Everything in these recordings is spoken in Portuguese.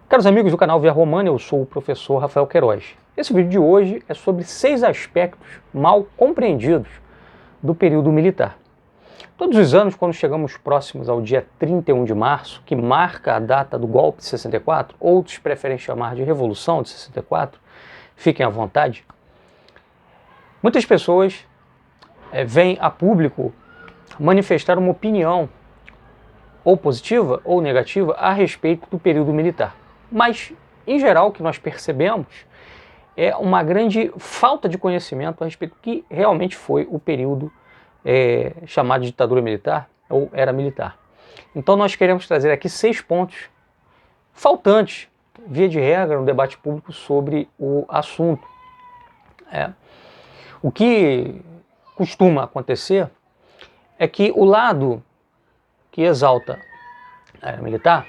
Caros amigos do canal Via Romana, eu sou o professor Rafael Queiroz. Esse vídeo de hoje é sobre 6 aspectos mal compreendidos do período militar. Todos os anos, quando chegamos próximos ao dia 31 de março, que marca a data do golpe de 64, outros preferem chamar de Revolução de 64, fiquem à vontade, muitas pessoas vêm a público manifestar uma opinião ou positiva ou negativa a respeito do período militar. Mas, em geral, o que nós percebemos é uma grande falta de conhecimento a respeito do que realmente foi o período chamado de ditadura militar ou era militar. Então nós queremos trazer aqui 6 pontos faltantes, via de regra, no debate público sobre o assunto. O que costuma acontecer é que o lado que exalta a era militar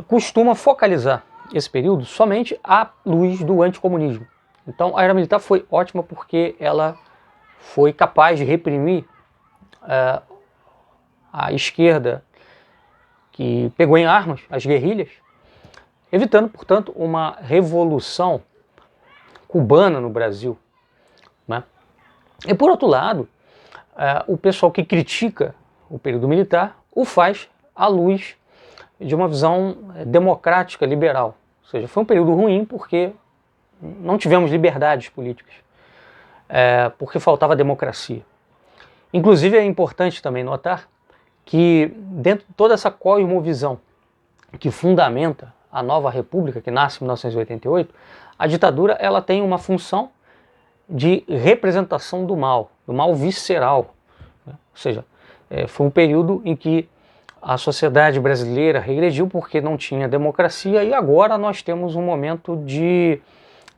costuma focalizar esse período somente à luz do anticomunismo. Então a era militar foi ótima porque ela foi capaz de reprimir a esquerda que pegou em armas as guerrilhas, evitando, portanto, uma revolução cubana no Brasil, né? E por outro lado, o pessoal que critica o período militar o faz à luz de uma visão democrática, liberal. Ou seja, foi um período ruim porque não tivemos liberdades políticas, porque faltava democracia. Inclusive é importante também notar que dentro de toda essa cosmovisão que fundamenta a nova república, que nasce em 1988, a ditadura ela tem uma função de representação do mal visceral, né? Ou seja, foi um período em que a sociedade brasileira regrediu porque não tinha democracia e agora nós temos um momento de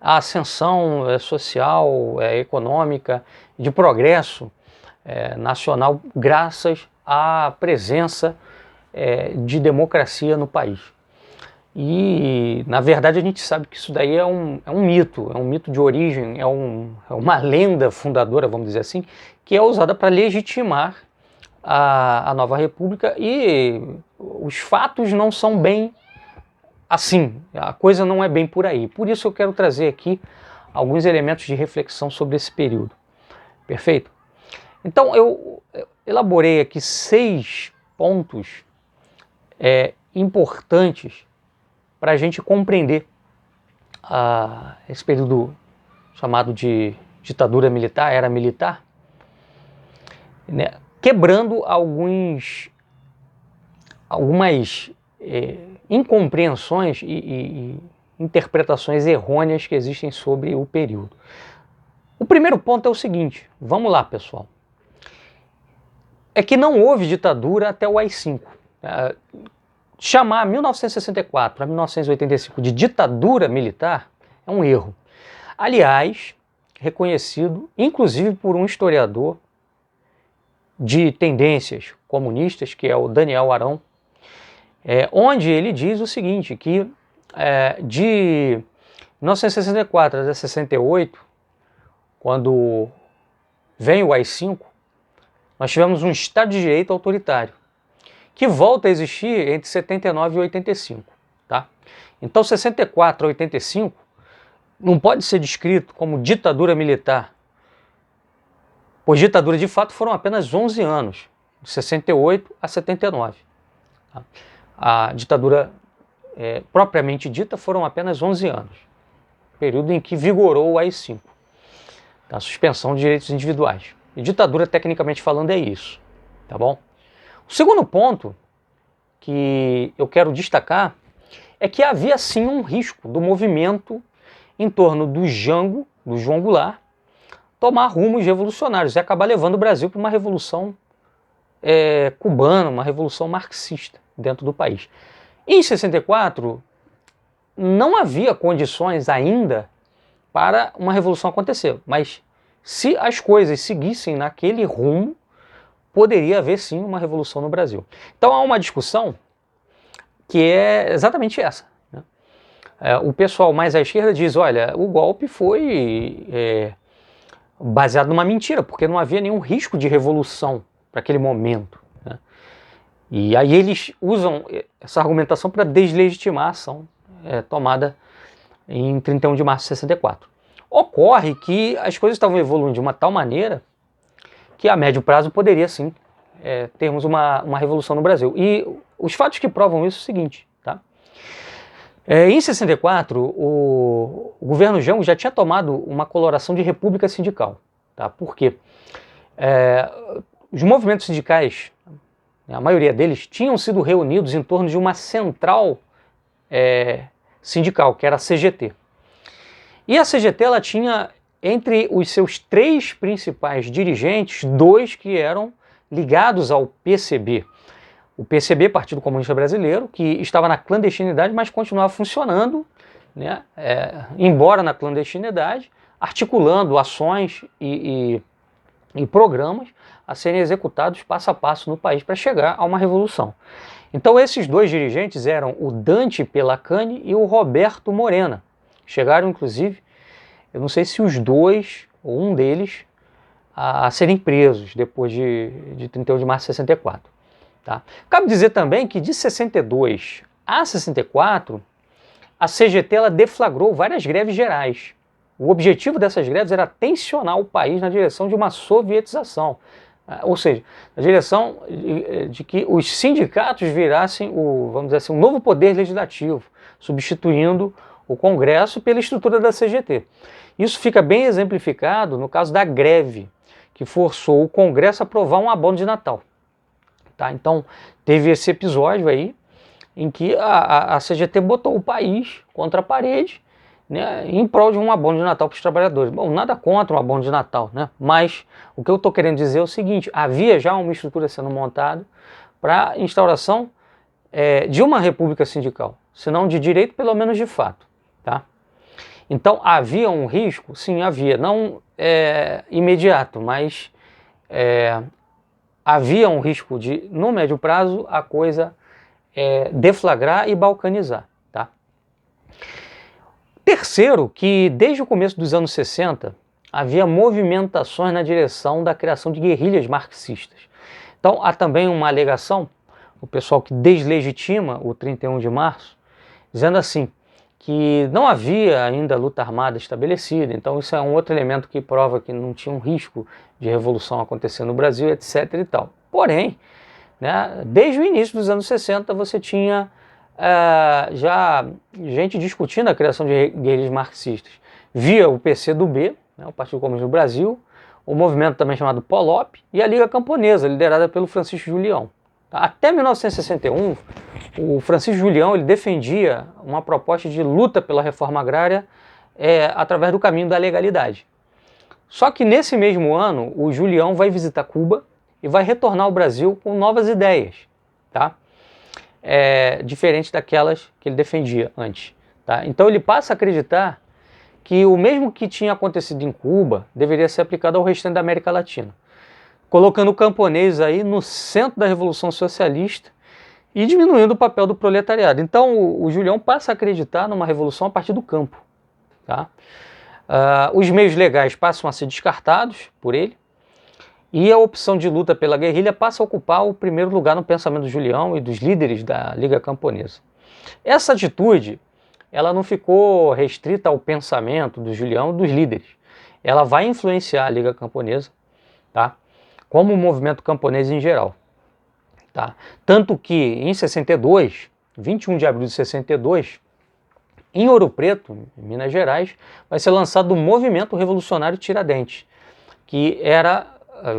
ascensão social, econômica, de progresso nacional graças à presença de democracia no país. E, na verdade, a gente sabe que isso daí é um mito de origem, é uma lenda fundadora, vamos dizer assim, que é usada para legitimar a nova república, e os fatos não são bem assim, a coisa não é bem por aí. Por isso eu quero trazer aqui alguns elementos de reflexão sobre esse período. Perfeito? Então eu elaborei aqui 6 pontos importantes para a gente compreender esse período chamado de ditadura militar, era militar, né? Quebrando algumas incompreensões e interpretações errôneas que existem sobre o período. O primeiro ponto é o seguinte, vamos lá, pessoal. É que não houve ditadura até o AI-5. Chamar 1964 a 1985 de ditadura militar é um erro. Aliás, reconhecido inclusive por um historiador de tendências comunistas, que é o Daniel Arão, onde ele diz o seguinte, que de 1964 até 68, quando vem o AI-5, nós tivemos um Estado de Direito autoritário, que volta a existir entre 79 e 85. Tá? Então 64 a 85 não pode ser descrito como ditadura militar, pois ditadura de fato foram apenas 11 anos, de 68 a 79. Tá? A ditadura propriamente dita foram apenas 11 anos, período em que vigorou o AI-5, a suspensão de direitos individuais. E ditadura, tecnicamente falando, é isso. Tá bom? O segundo ponto que eu quero destacar é que havia sim um risco do movimento em torno do Jango, do João Goulart, tomar rumos revolucionários e acabar levando o Brasil para uma revolução cubana, uma revolução marxista dentro do país. Em 64, não havia condições ainda para uma revolução acontecer, mas se as coisas seguissem naquele rumo, poderia haver sim uma revolução no Brasil. Então há uma discussão que é exatamente essa, né? O pessoal mais à esquerda diz, olha, o golpe foi baseado numa mentira, porque não havia nenhum risco de revolução para aquele momento, né? E aí eles usam essa argumentação para deslegitimar a ação tomada em 31 de março de 64. Ocorre que as coisas estavam evoluindo de uma tal maneira que a médio prazo poderia sim termos uma revolução no Brasil. E os fatos que provam isso é o seguinte, tá? Em 64, o governo Jango já tinha tomado uma coloração de república sindical. Tá? Por quê? Os movimentos sindicais, a maioria deles, tinham sido reunidos em torno de uma central sindical, que era a CGT. E a CGT ela tinha, entre os seus 3 principais dirigentes, 2 que eram ligados ao PCB. O PCB, Partido Comunista Brasileiro, que estava na clandestinidade, mas continuava funcionando, né, embora na clandestinidade, articulando ações e programas a serem executados passo a passo no país para chegar a uma revolução. Então esses 2 dirigentes eram o Dante Pelacani e o Roberto Morena. Chegaram, inclusive, eu não sei se os 2 ou um deles, a serem presos depois de 31 de março de 64. Tá? Cabe dizer também que de 62 a 64, a CGT ela deflagrou várias greves gerais. O objetivo dessas greves era tensionar o país na direção de uma sovietização, ou seja, na direção de que os sindicatos virassem vamos dizer assim, um novo poder legislativo, substituindo o Congresso pela estrutura da CGT. Isso fica bem exemplificado no caso da greve, que forçou o Congresso a aprovar um abono de Natal. Tá? Então, teve esse episódio aí em que a CGT botou o país contra a parede, né, em prol de um abono de Natal para os trabalhadores. Bom, nada contra um abono de Natal, né? Mas o que eu estou querendo dizer é o seguinte, havia já uma estrutura sendo montada para a instauração de uma república sindical, se não de direito, pelo menos de fato. Tá? Então, havia um risco? Sim, havia. Não imediato, mas havia um risco de, no médio prazo, a coisa deflagrar e balcanizar. Tá? Terceiro, que desde o começo dos anos 60, havia movimentações na direção da criação de guerrilhas marxistas. Então, há também uma alegação, o pessoal que deslegitima o 31 de março, dizendo assim, que não havia ainda luta armada estabelecida, então isso é um outro elemento que prova que não tinha um risco de revolução acontecendo no Brasil, etc. e tal. Porém, né, desde o início dos anos 60 você tinha já gente discutindo a criação de guerrilhas marxistas via o PCdoB, né, o Partido Comunista do Brasil, o movimento também chamado POLOP e a Liga Camponesa, liderada pelo Francisco Julião. Até 1961, o Francisco Julião ele defendia uma proposta de luta pela reforma agrária através do caminho da legalidade. Só que nesse mesmo ano, o Julião vai visitar Cuba e vai retornar ao Brasil com novas ideias, tá? Diferente daquelas que ele defendia antes. Tá? Então ele passa a acreditar que o mesmo que tinha acontecido em Cuba deveria ser aplicado ao restante da América Latina, colocando o camponês aí no centro da Revolução Socialista e diminuindo o papel do proletariado. Então o Julião passa a acreditar numa revolução a partir do campo. Tá? Os meios legais passam a ser descartados por ele e a opção de luta pela guerrilha passa a ocupar o primeiro lugar no pensamento do Julião e dos líderes da Liga Camponesa. Essa atitude ela não ficou restrita ao pensamento do Julião e dos líderes. Ela vai influenciar a Liga Camponesa, tá? Como o movimento camponês em geral. Tá? Tanto que em 62, 21 de abril de 62, em Ouro Preto, em Minas Gerais, vai ser lançado o Movimento Revolucionário Tiradentes, que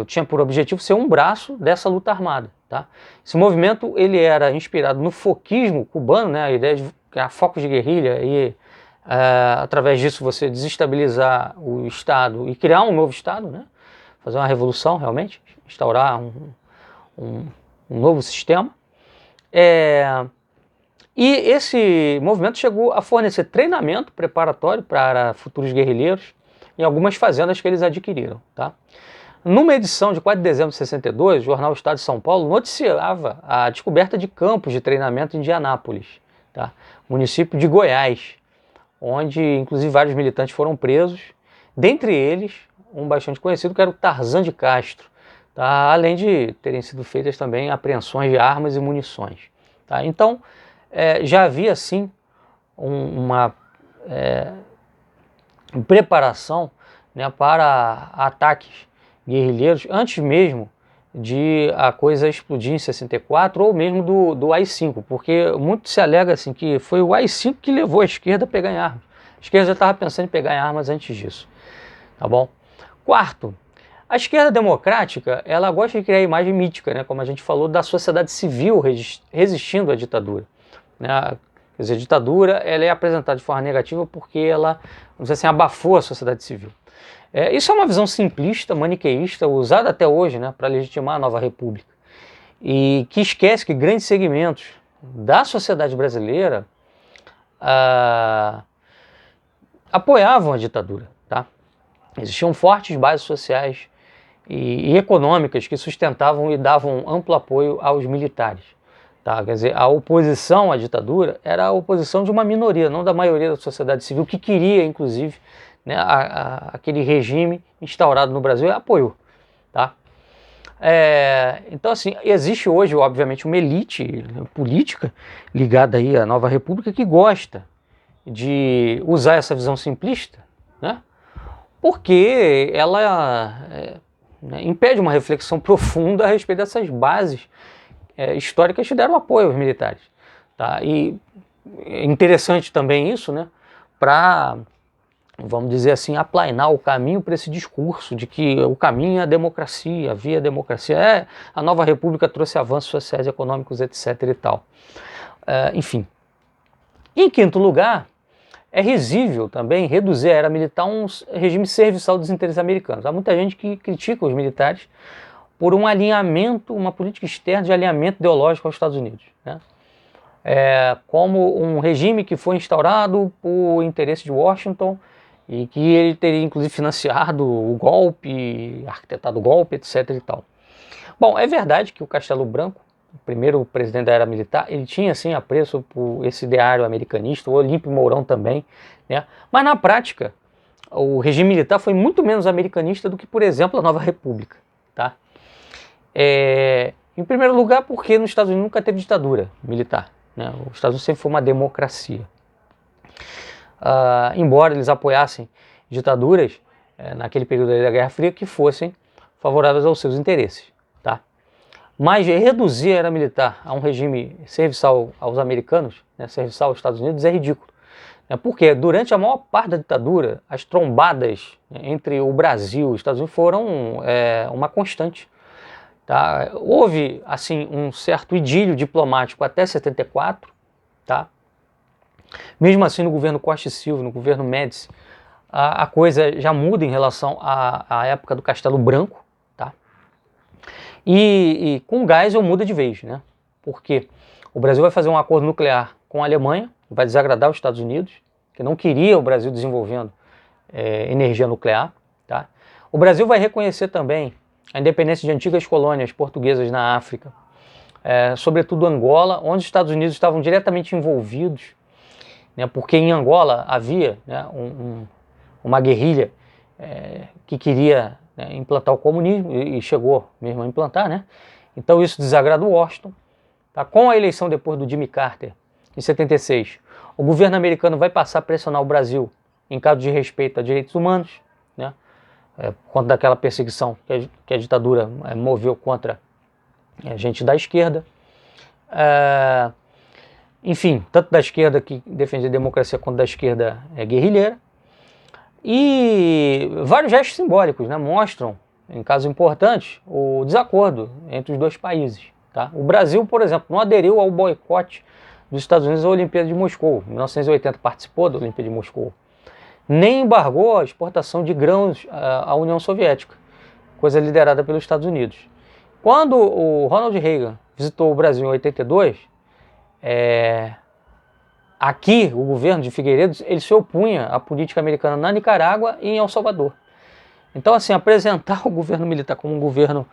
tinha por objetivo ser um braço dessa luta armada. Tá? Esse movimento ele era inspirado no foquismo cubano, né? A ideia de criar focos de guerrilha e através disso você desestabilizar o Estado e criar um novo Estado, né? Fazer uma revolução realmente, instaurar um novo sistema. E esse movimento chegou a fornecer treinamento preparatório para futuros guerrilheiros em algumas fazendas que eles adquiriram. Tá? Numa edição de 4 de dezembro de 62, o jornal Estado de São Paulo noticiava a descoberta de campos de treinamento em Indianápolis, tá? Município de Goiás, onde inclusive vários militantes foram presos, dentre eles um bastante conhecido que era o Tarzan de Castro. tá? Além de terem sido feitas também apreensões de armas e munições. Tá? Então, já havia sim uma preparação, né, para ataques guerrilheiros antes mesmo de a coisa explodir em 64 ou mesmo do AI-5, porque muito se alega assim, que foi o AI-5 que levou a esquerda a pegar em armas. A esquerda já estava pensando em pegar em armas antes disso. Tá bom? Quarto, a esquerda democrática, ela gosta de criar a imagem mítica, né, como a gente falou, da sociedade civil resistindo à ditadura. Né? Quer dizer, a ditadura ela é apresentada de forma negativa porque ela, vamos dizer assim, abafou a sociedade civil. Isso é uma visão simplista, maniqueísta, usada até hoje, né, para legitimar a nova república. E que esquece que grandes segmentos da sociedade brasileira apoiavam a ditadura. Tá? Existiam fortes bases sociais e econômicas que sustentavam e davam amplo apoio aos militares. Tá? Quer dizer, a oposição à ditadura era a oposição de uma minoria, não da maioria da sociedade civil, que queria, inclusive, né, aquele regime instaurado no Brasil e apoiou. Tá? Então, assim, existe hoje, obviamente, uma elite política ligada aí à nova república que gosta de usar essa visão simplista, né, porque ela impede uma reflexão profunda a respeito dessas bases históricas que deram apoio aos militares. Tá? E é interessante também isso, né, para, vamos dizer assim, aplainar o caminho para esse discurso de que o caminho é a democracia, a via democracia, a nova república trouxe avanços sociais, econômicos, etc. e tal. Enfim. Em quinto lugar, é risível também reduzir a era militar a um regime serviçal dos interesses americanos. Há muita gente que critica os militares por um alinhamento, uma política externa de alinhamento ideológico aos Estados Unidos, né? Como um regime que foi instaurado por interesse de Washington e que ele teria inclusive financiado o golpe, arquitetado o golpe, etc. e tal. Bom, é verdade que o Castelo Branco, o primeiro presidente da era militar, ele tinha sim apreço por esse ideário americanista, o Olímpio Mourão também, né? Mas na prática, o regime militar foi muito menos americanista do que, por exemplo, a Nova República. Tá? Em primeiro lugar, porque nos Estados Unidos nunca teve ditadura militar, né? Os Estados Unidos sempre foi uma democracia. Embora eles apoiassem ditaduras naquele período da Guerra Fria que fossem favoráveis aos seus interesses. Tá? Mas reduzir a era militar a um regime serviçal aos americanos, né, serviçal aos Estados Unidos, é ridículo. Porque durante a maior parte da ditadura, as trombadas entre o Brasil e os Estados Unidos foram uma constante. Tá? Houve assim, um certo idílio diplomático até 74, tá? Mesmo assim no governo Costa e Silva, no governo Médici, a coisa já muda em relação à época do Castelo Branco. Tá? E com o Geisel muda de vez, né? Porque o Brasil vai fazer um acordo nuclear com a Alemanha, vai desagradar os Estados Unidos, que não queria o Brasil desenvolvendo energia nuclear. Tá? O Brasil vai reconhecer também a independência de antigas colônias portuguesas na África, sobretudo Angola, onde os Estados Unidos estavam diretamente envolvidos, né, porque em Angola havia, né, uma guerrilha que queria, né, implantar o comunismo e chegou mesmo a implantar, né? Então isso desagradou Washington. Tá? Com a eleição depois do Jimmy Carter, em 76, o governo americano vai passar a pressionar o Brasil em caso de respeito a direitos humanos, né? Por conta daquela perseguição que a ditadura moveu contra a gente da esquerda. Enfim, tanto da esquerda que defende a democracia quanto da esquerda guerrilheira. E vários gestos simbólicos, né, mostram, em casos importantes, o desacordo entre os dois países. Tá? O Brasil, por exemplo, não aderiu ao boicote dos Estados Unidos à Olimpíada de Moscou. Em 1980 participou da Olimpíada de Moscou. Nem embargou a exportação de grãos à União Soviética, coisa liderada pelos Estados Unidos. Quando o Ronald Reagan visitou o Brasil em 82, aqui o governo de Figueiredo ele se opunha à política americana na Nicarágua e em El Salvador. Então, assim, apresentar o governo militar como um governo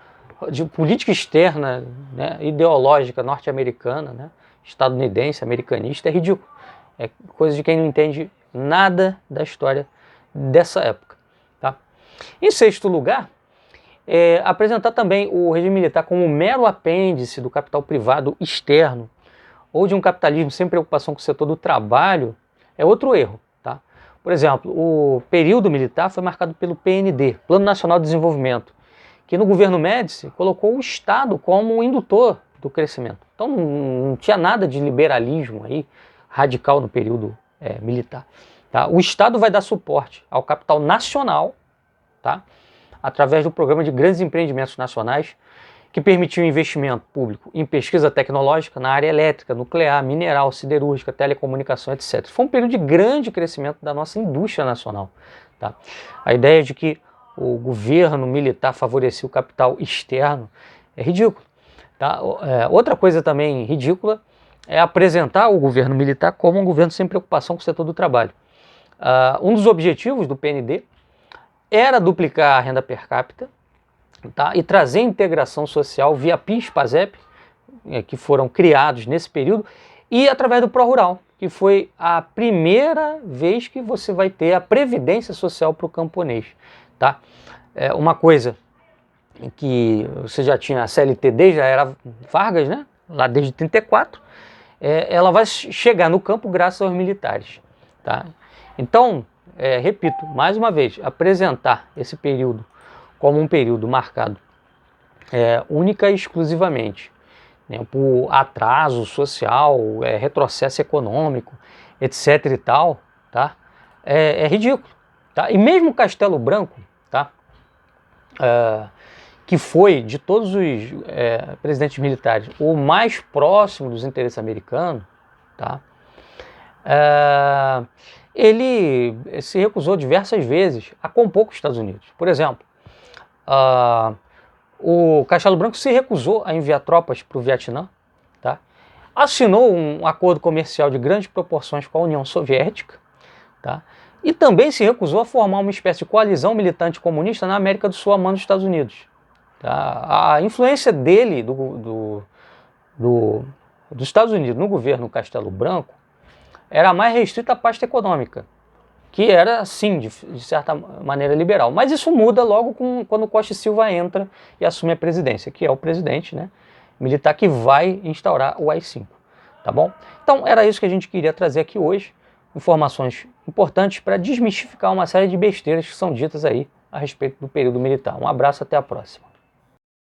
de política externa, né, ideológica norte-americana, né, estadunidense, americanista, é ridículo. É coisa de quem não entende nada da história dessa época. Tá? Em sexto lugar, apresentar também o regime militar como um mero apêndice do capital privado externo ou de um capitalismo sem preocupação com o setor do trabalho é outro erro. Tá? Por exemplo, o período militar foi marcado pelo PND, Plano Nacional de Desenvolvimento, que no governo Médici colocou o Estado como o indutor do crescimento. Então não tinha nada de liberalismo aí radical no período militar. Tá? O Estado vai dar suporte ao capital nacional, tá? Através do programa de grandes empreendimentos nacionais, que permitiu investimento público em pesquisa tecnológica na área elétrica, nuclear, mineral, siderúrgica, telecomunicação, etc. Foi um período de grande crescimento da nossa indústria nacional. Tá? A ideia de que o governo militar favorecia o capital externo é ridículo. Tá? Outra coisa também ridícula é apresentar o governo militar como um governo sem preocupação com o setor do trabalho. Um dos objetivos do PND era duplicar a renda per capita, tá? E trazer integração social via PIS, PASEP, que foram criados nesse período, e através do Pró-Rural, que foi a primeira vez que você vai ter a previdência social para o camponês. Tá? Uma coisa que você já tinha a CLT, já era Vargas, né? Lá desde 34, ela vai chegar no campo graças aos militares. Tá? Então, repito, mais uma vez, apresentar esse período como um período marcado única e exclusivamente, né, por atraso social, retrocesso econômico, etc. e tal, tá? É ridículo. Tá? E mesmo Castelo Branco, tá? Que foi, de todos os presidentes militares, o mais próximo dos interesses americanos, tá? Ele se recusou diversas vezes a compor com os Estados Unidos. Por exemplo, o Castelo Branco se recusou a enviar tropas para o Vietnã, tá? Assinou um acordo comercial de grandes proporções com a União Soviética, tá? E também se recusou a formar uma espécie de coalizão militante comunista na América do Sul a mando dos Estados Unidos. Tá? A influência dele, dos Estados Unidos no governo Castelo Branco, era mais restrita à pasta econômica, que era, sim, de certa maneira liberal. Mas isso muda logo quando Costa e Silva entra e assume a presidência, que é o presidente, né, militar que vai instaurar o AI-5. Tá bom? Então era isso que a gente queria trazer aqui hoje, informações importantes para desmistificar uma série de besteiras que são ditas aí a respeito do período militar. Um abraço, até a próxima.